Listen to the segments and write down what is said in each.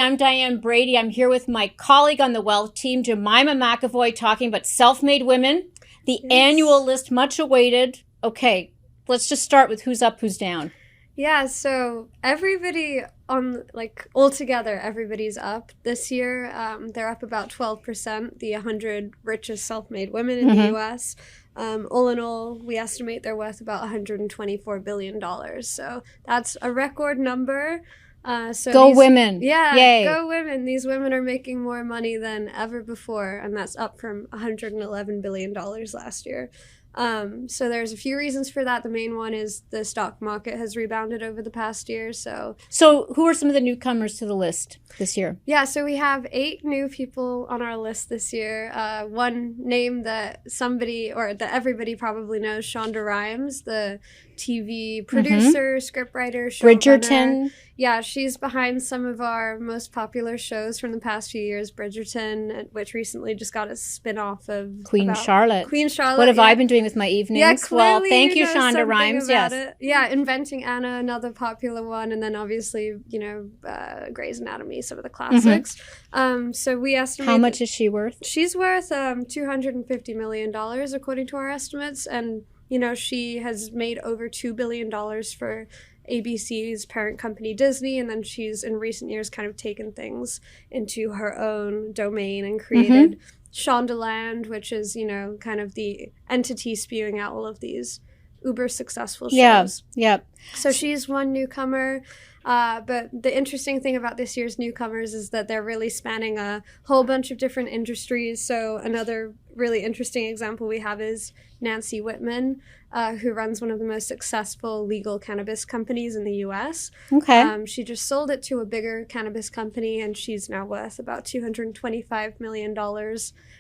I'm Diane Brady. I'm here with my colleague on the Wealth team, Jemima McAvoy, talking about self-made women, the annual list, much awaited. Okay, let's just start with who's up, who's down. Yeah, so everybody altogether, everybody's up this year. They're up about 12%, the 100 richest self-made women in the US. All in all, we estimate they're worth about $124 billion. So that's a record number. Go women. Yeah, Yay. Go women. These women are making more money than ever before, and that's up from $111 billion last year. So there's a few reasons for that. The main one is the stock market has rebounded over the past year. So who are some of the newcomers to the list this year? Yeah, so we have 8 new people on our list this year. One name that everybody probably knows, Shonda Rhimes, the TV producer, scriptwriter, showrunner. Bridgerton. Yeah, she's behind some of our most popular shows from the past few years. Bridgerton, which recently just got a spin-off of Queen Charlotte. What have I been doing with my evenings? Yeah, clearly, well, thank you, Shonda Rhimes. Yes. It. Yeah, Inventing Anna, another popular one, and then obviously, Grey's Anatomy, some of the classics. So we estimate how much is she worth? She's worth $250 million according to our estimates, and she has made over $2 billion for ABC's parent company Disney, and then she's in recent years kind of taken things into her own domain and created Shondaland, which is kind of the entity spewing out all of these uber successful shows. Yeah. So she's one newcomer. But the interesting thing about this year's newcomers is that they're really spanning a whole bunch of different industries. So another really interesting example we have is Nancy Whitman, who runs one of the most successful legal cannabis companies in the U.S. Okay. She just sold it to a bigger cannabis company, and she's now worth about $225 million,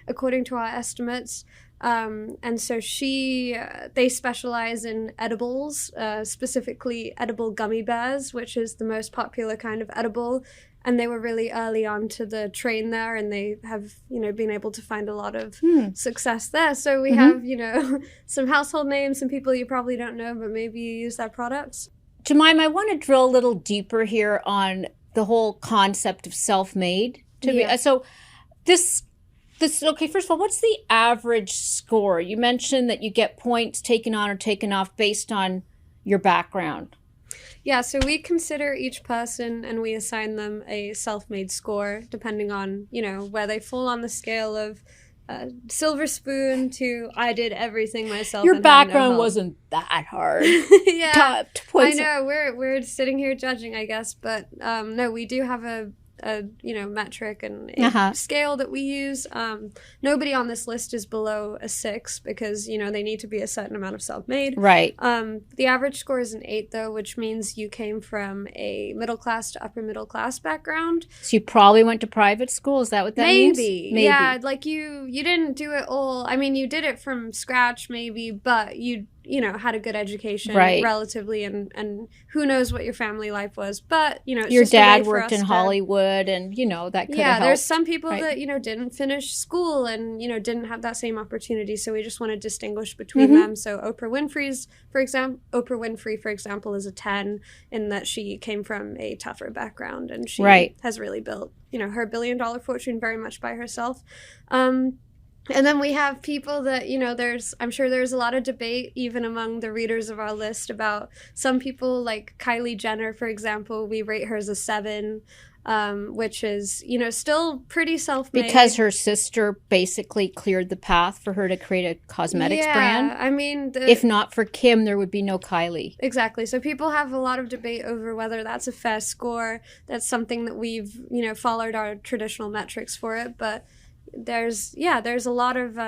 according to our estimates. And so they specialize in edibles, specifically edible gummy bears, which is the most popular kind of edible. And they were really early on to the train there, and they have, been able to find a lot of success there. So we have, some household names, some people you probably don't know, but maybe you use their products. Jemima, I want to drill a little deeper here on the whole concept of self-made. So okay, first of all, what's the average score? You mentioned that you get points taken on or taken off based on your background. Yeah, so we consider each person and we assign them a self-made score depending on, where they fall on the scale of silver spoon to I did everything myself. Your background wasn't that hard. Yeah, I know. We're sitting here judging, I guess, but no, we do have a metric and a scale that we use. Nobody on this list is below a 6 because, they need to be a certain amount of self-made. Right. The average score is an 8, though, which means you came from a middle class to upper middle class background. So you probably went to private school. Is that what that means? Maybe. Yeah, like you didn't do it all. I mean, you did it from scratch, maybe, but you had a good education relatively, and who knows what your family life was, but it's your just dad worked in Hollywood, and that could have helped. There's some people that didn't finish school and didn't have that same opportunity, so we just want to distinguish between them. So Oprah Winfrey, for example, is a 10 in that she came from a tougher background, and she has really built her $1 billion fortune very much by herself. And then we have people that, I'm sure there's a lot of debate even among the readers of our list about some people like Kylie Jenner, for example. We rate her as a 7, which is, still pretty self-made. Because her sister basically cleared the path for her to create a cosmetics brand. Yeah, I mean... if not for Kim, there would be no Kylie. Exactly. So people have a lot of debate over whether that's a fair score. That's something that we've, followed our traditional metrics for it, but... There's a lot of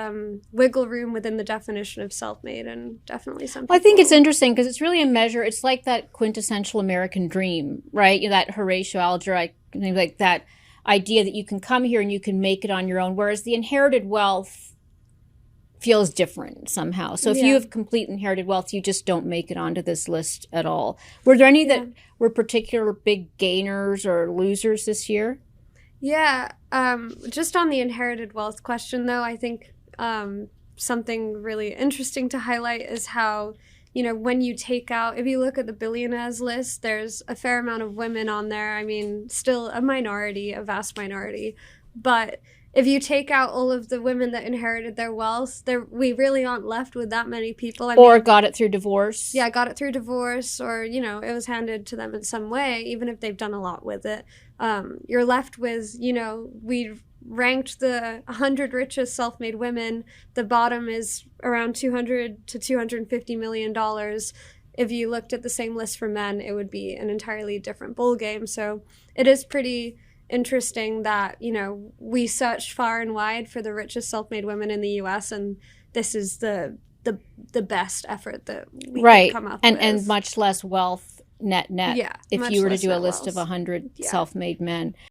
wiggle room within the definition of self-made, and definitely some people... I think it's interesting because it's really a measure. It's like that quintessential American dream, right? That Horatio Alger, like that idea that you can come here and you can make it on your own, whereas the inherited wealth feels different somehow. So if you have complete inherited wealth, you just don't make it onto this list at all. Were there any that were particular big gainers or losers this year? Yeah, just on the inherited wealth question, though, I think something really interesting to highlight is how when you take out, if you look at the billionaires list, there's a fair amount of women on there. I mean, still a minority, a vast minority. But if you take out all of the women that inherited their wealth, we really aren't left with that many people. Or got it through divorce. Yeah, got it through divorce, or, it was handed to them in some way, even if they've done a lot with it. You're left with, we ranked the 100 richest self-made women. The bottom is around $200 to $250 million. If you looked at the same list for men, it would be an entirely different ball game. So it is pretty interesting that, we searched far and wide for the richest self-made women in the US, and this is the best effort that we can come up with. And much less wealth net. Yeah, if you were to do a list of 100 self-made men.